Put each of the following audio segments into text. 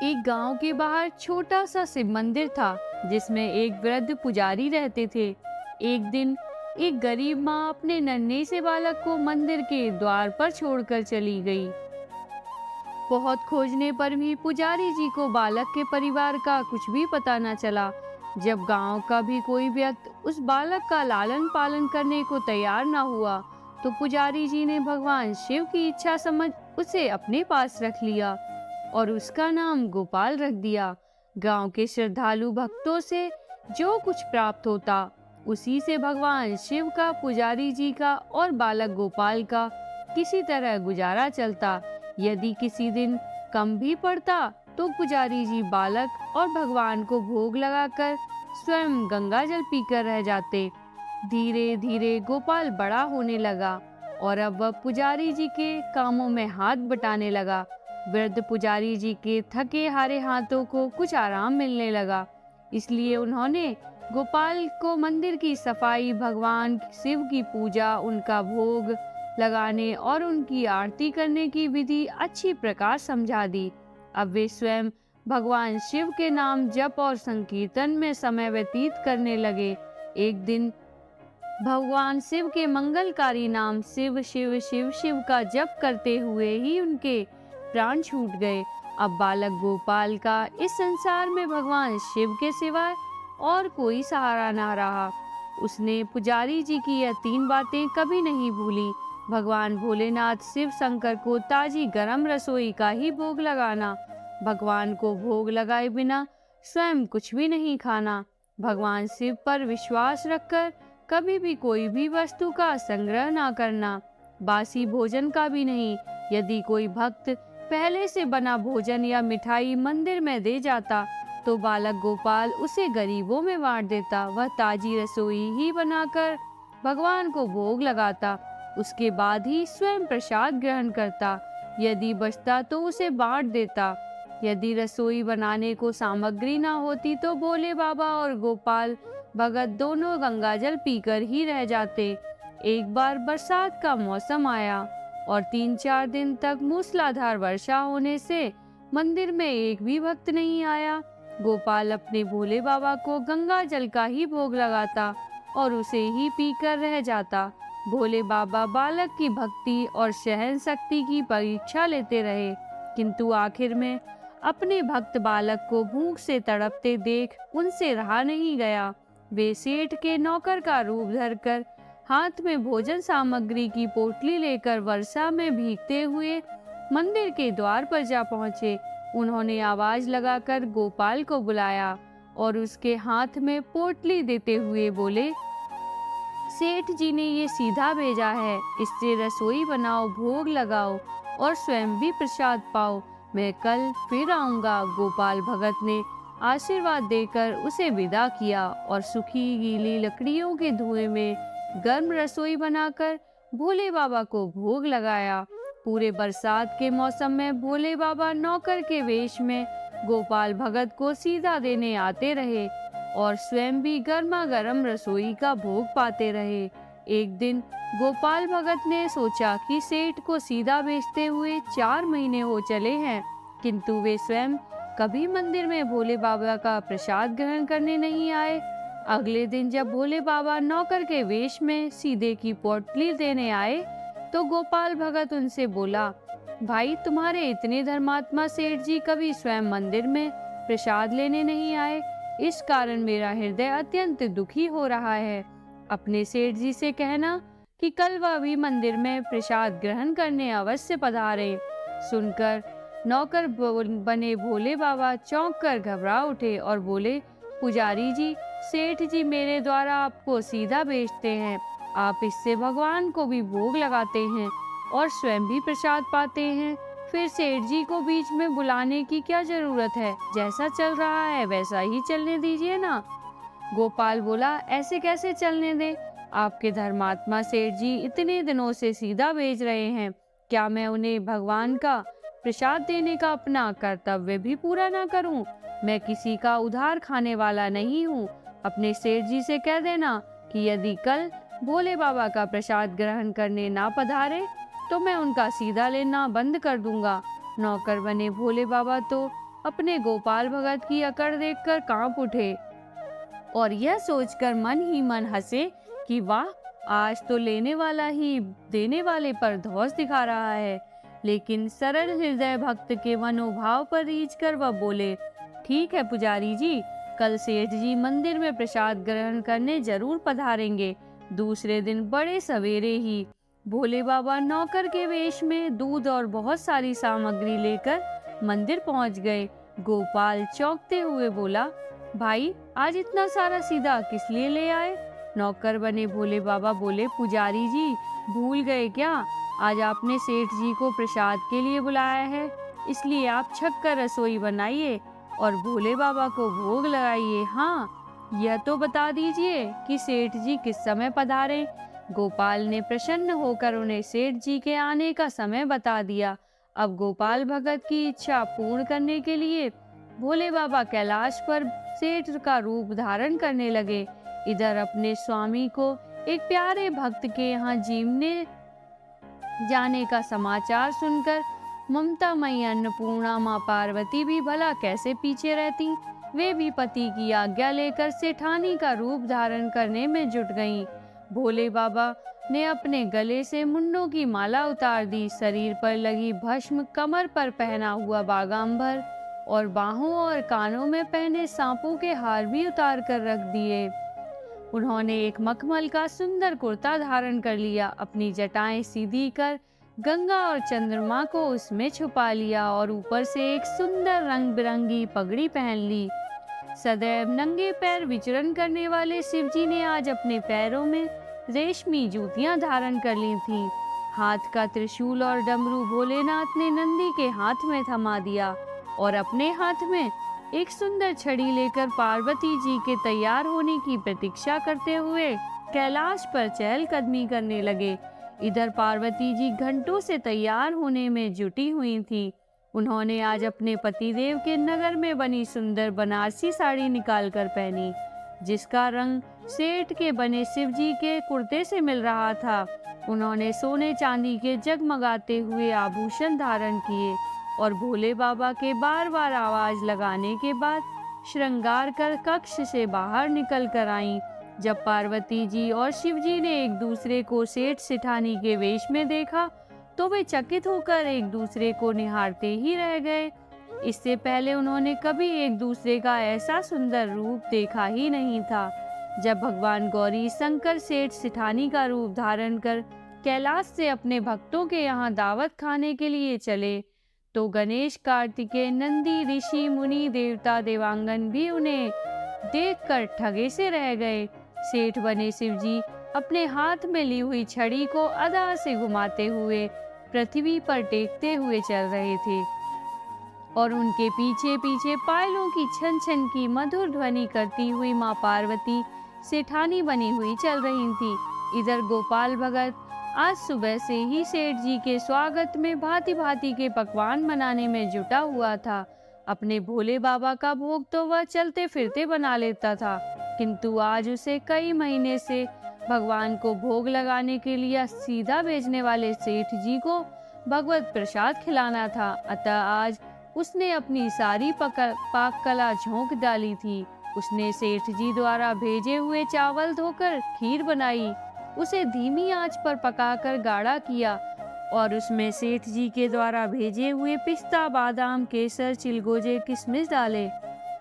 एक गांव के बाहर छोटा सा शिव मंदिर था जिसमें एक वृद्ध पुजारी रहते थे। एक दिन एक गरीब माँ अपने नन्हे से बालक को मंदिर के द्वार पर छोड़कर चली गई। बहुत खोजने पर भी पुजारी जी को बालक के परिवार का कुछ भी पता न चला। जब गांव का भी कोई व्यक्ति उस बालक का लालन पालन करने को तैयार न हुआ, तो पुजारी जी ने भगवान शिव की इच्छा समझ उसे अपने पास रख लिया और उसका नाम गोपाल रख दिया। गांव के श्रद्धालु भक्तों से जो कुछ प्राप्त होता, उसी से भगवान शिव का, पुजारी जी का और बालक गोपाल का किसी तरह गुजारा चलता। यदि किसी दिन कम भी पड़ता तो पुजारी जी बालक और भगवान को भोग लगाकर स्वयं गंगा जल पीकर रह जाते। धीरे धीरे गोपाल बड़ा होने लगा और अब वह पुजारी जी के कामों में हाथ बटाने लगा। वृद्ध पुजारी जी के थके हारे हाथों को कुछ आराम मिलने लगा, इसलिए उन्होंने गोपाल को मंदिर की सफाई, भगवान शिव की पूजा, उनका भोग लगाने और उनकी आरती करने की विधि अच्छी प्रकार समझा दी। अब वे स्वयं भगवान शिव के नाम जप और संकीर्तन में समय व्यतीत करने लगे। एक दिन भगवान शिव के मंगलकारी नाम शिव शिव शिव शिव का जप करते हुए ही उनके प्राण छूट गए। अब बालक गोपाल का इस संसार में भगवान शिव के सिवाय और कोई सहारा ना रहा। उसने पुजारी जी की यह 3 बातें कभी नहीं भूली। भगवान भोलेनाथ, शिव शंकर को ताजी गरम रसोई का ही भोग लगाना, भगवान को भोग लगाए बिना स्वयं कुछ भी नहीं खाना, भगवान शिव पर विश्वास रखकर कभी भी कोई भी वस्तु का संग्रह ना करना, बासी भोजन का भी नहीं। यदि कोई भक्त पहले से बना भोजन या मिठाई मंदिर में दे जाता तो बालक गोपाल उसे गरीबों में बांट देता। वह ताजी रसोई ही बनाकर भगवान को भोग लगाता, उसके बाद ही स्वयं प्रसाद ग्रहण करता। यदि बचता तो उसे बांट देता। यदि रसोई बनाने को सामग्री ना होती तो भोले बाबा और गोपाल भगत दोनों गंगाजल पीकर ही रह जाते। एक बार बरसात का मौसम आया और 3-4 दिन तक मूसलाधार वर्षा होने से मंदिर में एक भी भक्त नहीं आया। गोपाल अपने भोले बाबा को गंगा जल का ही भोग लगाता और उसे ही पीकर रह जाता। भोले बाबा बालक की भक्ति और सहन शक्ति की परीक्षा लेते रहे, किंतु आखिर में अपने भक्त बालक को भूख से तड़पते देख उनसे रहा नहीं गया। वे सेठ के नौकर का रूप धरकर हाथ में भोजन सामग्री की पोटली लेकर वर्षा में भीगते हुए मंदिर के द्वार पर जा पहुंचे। उन्होंने आवाज लगाकर गोपाल को बुलाया और उसके हाथ में पोटली देते हुए बोले, सेठ जी ने ये सीधा भेजा है, इससे रसोई बनाओ, भोग लगाओ और स्वयं भी प्रसाद पाओ। मैं कल फिर आऊंगा। गोपाल भगत ने आशीर्वाद देकर उसे विदा किया और सूखी गीली लकड़ियों के धुएं में गर्म रसोई बनाकर भोले बाबा को भोग लगाया। पूरे बरसात के मौसम में भोले बाबा नौकर के वेश में गोपाल भगत को सीधा देने आते रहे और स्वयं भी गर्मा गर्म रसोई का भोग पाते रहे। एक दिन गोपाल भगत ने सोचा कि सेठ को सीधा भेजते हुए 4 महीने हो चले हैं, किंतु वे स्वयं कभी मंदिर में भोले बाबा का प्रसाद ग्रहण करने नहीं आए। अगले दिन जब भोले बाबा नौकर के वेश में सीधे की पोटली देने आए तो गोपाल भगत उनसे बोला, भाई, तुम्हारे इतने धर्मात्मा सेठ जी कभी स्वयं मंदिर में प्रसाद लेने नहीं आए, इस कारण मेरा हृदय अत्यंत दुखी हो रहा है। अपने सेठ जी से कहना कि कल वह भी मंदिर में प्रसाद ग्रहण करने अवश्य पधारे। सुनकर नौकर बने भोले बाबा चौंक कर घबरा उठे और बोले, पुजारी जी, सेठ जी मेरे द्वारा आपको सीधा भेजते हैं, आप इससे भगवान को भी भोग लगाते हैं और स्वयं भी प्रसाद पाते हैं, फिर सेठ जी को बीच में बुलाने की क्या जरूरत है? जैसा चल रहा है वैसा ही चलने दीजिए ना। गोपाल बोला, ऐसे कैसे चलने दें? आपके धर्मात्मा सेठ जी इतने दिनों से सीधा भेज रहे हैं, क्या मैं उन्हें भगवान का प्रसाद देने का अपना कर्तव्य भी पूरा ना करूं? मैं किसी का उधार खाने वाला नहीं हूं। अपने सेठ जी से कह देना कि यदि कल भोले बाबा का प्रसाद ग्रहण करने ना पधारे तो मैं उनका सीधा लेना बंद कर दूंगा। नौकर बने भोले बाबा तो अपने गोपाल भगत की अकड़ देखकर कांप उठे और यह सोचकर मन ही मन हंसे कि वाह, आज तो लेने वाला ही देने वाले पर धौंस दिखा रहा है। लेकिन सरल हृदय भक्त के मनोभाव पर रीझ कर वह बोले, ठीक है पुजारी जी, कल सेठ जी मंदिर में प्रसाद ग्रहण करने जरूर पधारेंगे। दूसरे दिन बड़े सवेरे ही भोले बाबा नौकर के वेश में दूध और बहुत सारी सामग्री लेकर मंदिर पहुंच गए। गोपाल चौंकते हुए बोला, भाई आज इतना सारा सीधा किस लिए ले आए? नौकर बने भोले बाबा बोले, पुजारी जी भूल गए क्या? आज आपने सेठ जी को प्रसाद के लिए बुलाया है, इसलिए आप छक कर रसोई बनाइए और भोले बाबा को भोग लगाइए। हाँ, यह तो बता दीजिए कि सेठ जी किस समय पधारे। गोपाल ने प्रसन्न होकर उन्हें सेठ जी के आने का समय बता दिया। अब गोपाल भगत की इच्छा पूर्ण करने के लिए भोले बाबा कैलाश पर सेठ का रूप धारण करने लगे। इधर अपने स्वामी को एक प्यारे भक्त के यहाँ जीवने जाने का समाचार सुनकर ममतामयी अन्नपूर्णा माँ पार्वती भी भला कैसे पीछे रहती। वे भी पति की आज्ञा लेकर सेठानी का रूप धारण करने में जुट गईं। भोले बाबा ने अपने गले से मुंडों की माला उतार दी, शरीर पर लगी भस्म, कमर पर पहना हुआ बागांबर और बाहों और कानों में पहने सांपों के हार भी उतार कर रख दिए। उन्होंने एक मखमल का सुंदर कुर्ता धारण कर लिया, अपनी जटाएं सीधी कर गंगा और चंद्रमा को उसमें छुपा लिया और ऊपर से एक सुंदर रंग बिरंगी पगड़ी पहन ली। सदैव नंगे पैर विचरण करने वाले शिवजी ने आज अपने पैरों में रेशमी जूतियां धारण कर ली थीं। हाथ का त्रिशूल और डमरू भोलेनाथ ने नंदी के हाथ में थमा दिया और अपने हाथ में एक सुंदर छड़ी लेकर पार्वती जी के तैयार होने की प्रतीक्षा करते हुए कैलाश पर चहलकदमी करने लगे। इधर पार्वती जी घंटों से तैयार होने में जुटी हुई थी। उन्होंने आज अपने पतिदेव के नगर में बनी सुंदर बनारसी साड़ी निकालकर पहनी, जिसका रंग सेठ के बने शिव जी के कुर्ते से मिल रहा था। उन्होंने सोने चांदी के जगमगाते हुए आभूषण धारण किए और भोले बाबा के बार बार आवाज लगाने के बाद श्रृंगार कर कक्ष से बाहर निकल कर आईं। जब पार्वती जी और शिव जी ने एक दूसरे को सेठ सेठानी के वेश में देखा तो वे चकित होकर एक दूसरे को निहारते ही रह गए। इससे पहले उन्होंने कभी एक दूसरे का ऐसा सुंदर रूप देखा ही नहीं था। जब भगवान गौरी शंकर सेठ सेठानी का रूप धारण कर कैलाश से अपने भक्तों के यहाँ दावत खाने के लिए चले तो गणेश, कार्तिकेय, नंदी, ऋषि, मुनि, देवता, देवांगन भी उन्हें देखकर ठगे से रह गए। सेठ बने शिवजी अपने हाथ में ली हुई छड़ी को अदा से घुमाते हुए पृथ्वी पर टेकते हुए चल रहे थे और उनके पीछे पीछे पायलों की छन छन की मधुर ध्वनि करती हुई माँ पार्वती सेठानी बनी हुई चल रही थी। इधर गोपाल भगत आज सुबह से ही सेठ जी के स्वागत में भांति भांति के पकवान बनाने में जुटा हुआ था। अपने भोले बाबा का भोग तो वह चलते फिरते बना लेता था, किंतु आज उसे कई महीने से भगवान को भोग लगाने के लिए सीधा भेजने वाले सेठ जी को भगवत प्रसाद खिलाना था। अतः आज उसने अपनी सारी पाक कला झोंक डाली थी। उसने सेठ जी द्वारा भेजे हुए चावल धोकर खीर बनाई, उसे धीमी आंच पर पकाकर गाढ़ा किया और उसमें सेठ जी के द्वारा भेजे हुए पिस्ता, बादाम, केसर, चिलगोजे, किशमिश डाले।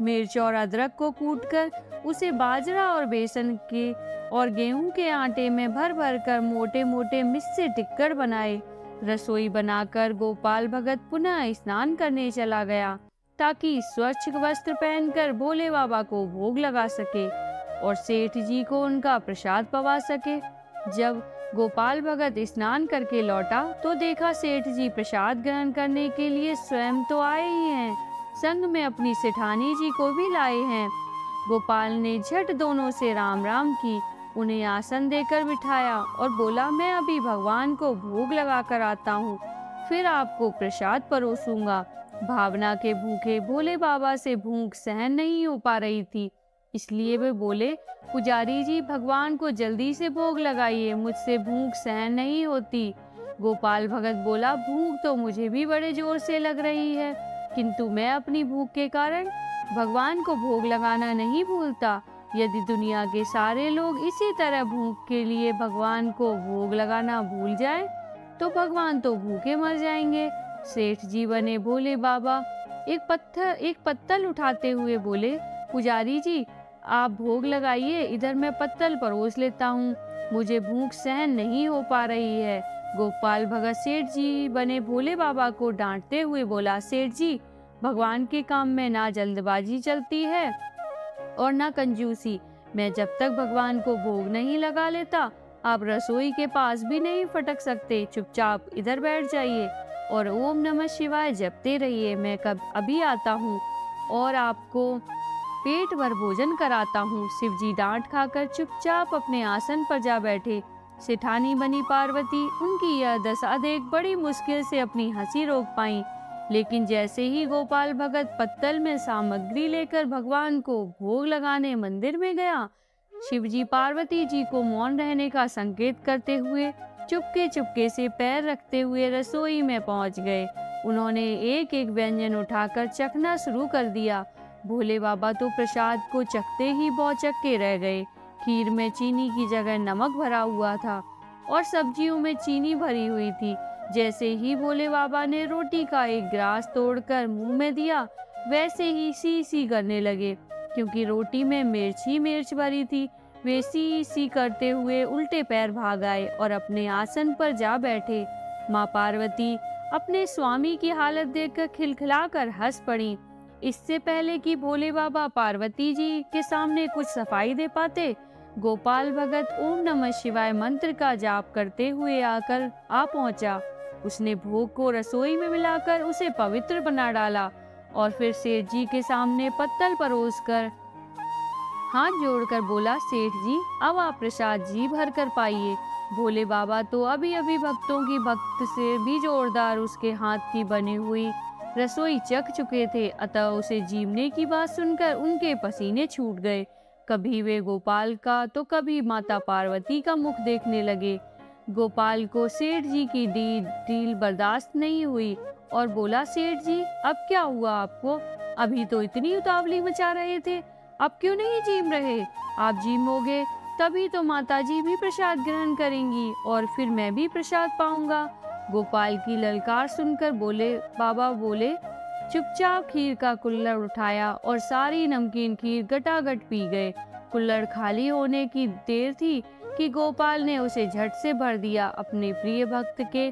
मिर्च और अदरक को कूटकर उसे बाजरा और बेसन के और गेहूं के आटे में भर भर कर मोटे मोटे मिस्से टिक्कर बनाए। रसोई बनाकर गोपाल भगत पुनः स्नान करने चला गया ताकि स्वच्छ वस्त्र पहनकर भोले बाबा को भोग लगा सके और सेठ जी को उनका प्रसाद पवा सके। जब गोपाल भगत स्नान करके लौटा तो देखा सेठ जी प्रसाद ग्रहण करने के लिए स्वयं तो आए ही हैं, संग में अपनी सेठानी जी को भी लाए हैं। गोपाल ने झट दोनों से राम राम की, उन्हें आसन देकर बिठाया और बोला, मैं अभी भगवान को भोग लगा कर आता हूँ, फिर आपको प्रसाद परोसूंगा। भावना के भूखे भोले बाबा से भूख सहन नहीं हो पा रही थी, इसलिए वे बोले, पुजारी जी भगवान को जल्दी से भोग लगाइए, मुझसे भूख सहन नहीं होती। गोपाल भगत बोला, भूख तो मुझे भी बड़े जोर से लग रही है, किंतु मैं अपनी भूख के कारण भगवान को भोग लगाना नहीं भूलता। यदि दुनिया के सारे लोग इसी तरह भूख के लिए भगवान को भोग लगाना भूल जाएं, तो भगवान तो भूखे मर जाएंगे। सेठ जी बने भोले बाबा। एक पत्तल उठाते हुए बोले, पुजारी जी, आप भोग लगाइए, इधर मैं पत्तल परोस लेता हूँ, मुझे भूख सहन नहीं हो पा रही है। गोपाल भगत सेठ जी बने भोले बाबा को डांटते हुए बोला, सेठ जी, भगवान के काम में ना जल्दबाजी चलती है और ना कंजूसी। मैं जब तक भगवान को भोग नहीं लगा लेता, आप रसोई के पास भी नहीं फटक सकते। चुपचाप इधर बैठ जाइए और ओम नमः शिवाय जपते रहिए। मैं कब अभी आता हूँ और आपको पेट भर भोजन कराता हूँ। शिवजी डांट खाकर चुपचाप अपने आसन पर जा बैठे। सेठानी बनी पार्वती उनकी यह दशा देख बड़ी मुश्किल से अपनी हंसी रोक पाई। लेकिन जैसे ही गोपाल भगत पत्तल में सामग्री लेकर भगवान को भोग लगाने मंदिर में गया, शिवजी पार्वती जी को मौन रहने का संकेत करते हुए चुपके चुपके से पैर रखते हुए रसोई में पहुंच गए। उन्होंने एक एक व्यंजन उठाकर चखना शुरू कर दिया। भोले बाबा तो प्रसाद को चखते ही भौचक्के के रह गए। खीर में चीनी की जगह नमक भरा हुआ था और सब्जियों में चीनी भरी हुई थी। जैसे ही भोले बाबा ने रोटी का एक गिलास तोड़कर मुंह में दिया, वैसे ही सी सी करने लगे, क्योंकि रोटी में मिर्च ही मिर्च भरी थी। वे सी सी करते हुए उल्टे पैर भाग आए और अपने आसन पर जा बैठे। माँ पार्वती अपने स्वामी की हालत देखकर खिलखिलाकर हंस पड़ी। इससे पहले कि भोले बाबा पार्वती जी के सामने कुछ सफाई दे पाते, गोपाल भगत ओम नमः शिवाय मंत्र का जाप करते हुए आकर आ पहुंचा। उसने भोग को रसोई में मिलाकर उसे पवित्र बना डाला और फिर सेठ जी के सामने पत्तल परोसकर हाथ जोड़कर बोला, सेठ जी, अब आप प्रसाद जी भर कर पाइए। भोले बाबा तो अभी अभी भक्तों की भक्त से भी जोरदार उसके हाथ की बनी हुई रसोई चख चुके थे, अतः उसे जीवने की बात सुनकर उनके पसीने छूट गए। कभी वे गोपाल का तो कभी माता पार्वती का मुख देखने लगे। गोपाल को सेठ जी की डील बर्दाश्त नहीं हुई और बोला, सेठ जी, अब क्या हुआ आपको? अभी तो इतनी उतावली मचा रहे थे, अब क्यों नहीं जीम रहे? आप जीमोगे तभी तो माता जी भी प्रसाद ग्रहण करेंगी और फिर मैं भी प्रसाद पाऊंगा। गोपाल की ललकार सुनकर बाबा बोले, चुपचाप खीर का कुल्हड़ उठाया और सारी नमकीन खीर गटागट पी गए। कुल्हड़ खाली होने की देर थी कि गोपाल ने उसे झट से भर दिया। अपने प्रिय भक्त के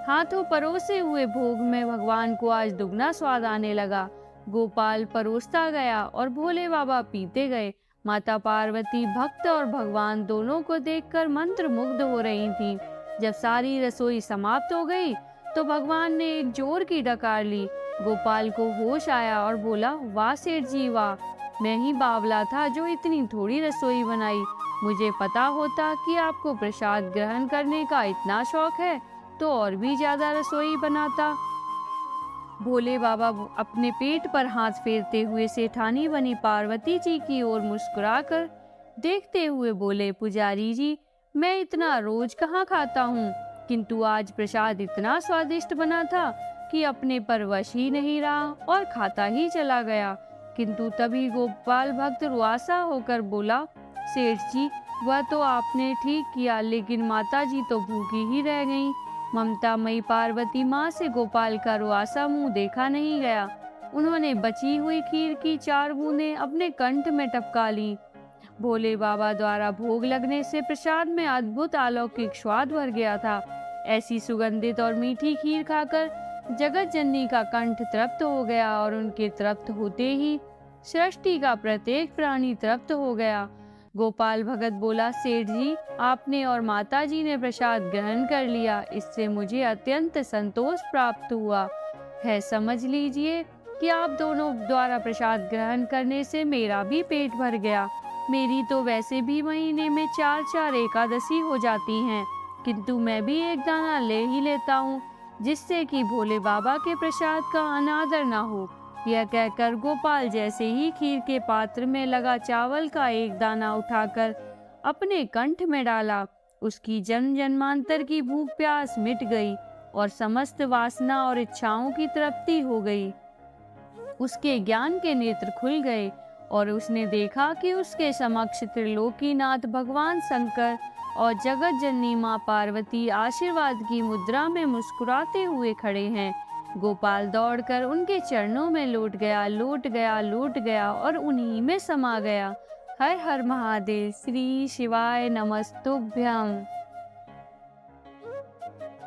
हाथों परोसे हुए भोग में भगवान को आज दुगना स्वाद आने लगा। गोपाल परोसता गया और भोले बाबा पीते गए। माता पार्वती भक्त और भगवान दोनों को देखकर मंत्र मुग्ध हो रही थीं। जब सारी रसोई समाप्त हो गई तो भगवान ने एक जोर की डकार ली। गोपाल को होश आया और बोला, वाह सेठ जी वाह, मैं ही बावला था जो इतनी थोड़ी रसोई बनाई। मुझे पता होता कि आपको प्रसाद ग्रहण करने का इतना शौक है तो और भी ज्यादा रसोई बनाता। भोले बाबा अपने पेट पर हाथ फेरते हुए सेठानी बनी पार्वती जी की ओर मुस्कुराकर देखते हुए बोले, पुजारी जी, मैं इतना रोज कहाँ खाता हूँ, किंतु आज प्रसाद इतना स्वादिष्ट बना था कि अपने पर वश ही नहीं रहा और खाता ही चला गया। किंतु तभी गोपाल भक्त रुआसा होकर बोला, सेठ जी, वह तो आपने ठीक किया, लेकिन माता जी तो भूखी ही रह गईं। ममता मई पार्वती माँ से गोपाल का रुआसा मुंह देखा नहीं गया। उन्होंने बची हुई खीर की 4 बूंदें अपने कंठ में टपका ली। भोले बाबा द्वारा भोग लगने से प्रसाद में अद्भुत अलौकिक स्वाद भर गया था। ऐसी सुगंधित और मीठी खीर खाकर जगत जननी का कंठ तृप्त हो गया और उनके तृप्त होते ही सृष्टि का प्रत्येक प्राणी तृप्त हो गया। गोपाल भगत बोला, सेठ जी, आपने और माता जी ने प्रसाद ग्रहण कर लिया, इससे मुझे अत्यंत संतोष प्राप्त हुआ है। समझ लीजिए कि आप दोनों द्वारा प्रसाद ग्रहण करने से मेरा भी पेट भर गया। मेरी तो वैसे भी महीने में 4-4 एकादशी हो जाती हैं, किंतु मैं भी एक दाना ले ही लेता हूँ, जिससे कि भोले बाबा के प्रसाद का अनादर न हो। यह कहकर गोपाल जैसे ही खीर के पात्र में लगा चावल का एक दाना उठाकर अपने कंठ में डाला, उसकी जन्म जन्मांतर की भूख प्यास मिट गई और समस्त वासना और इच्छाओं की तृप्ति हो गई। उसके ज्ञान के नेत्र खुल गए और उसने देखा कि उसके समक्ष त्रिलोकीनाथ भगवान शंकर और जगत जननी माँ पार्वती आशीर्वाद की मुद्रा में मुस्कुराते हुए खड़े हैं। गोपाल दौड़कर उनके चरणों में लौट गया, लौट गया, लौट गया और उन्हीं में समा गया। हर हर महादेव। श्री शिवाय नमस्तुभ्यं।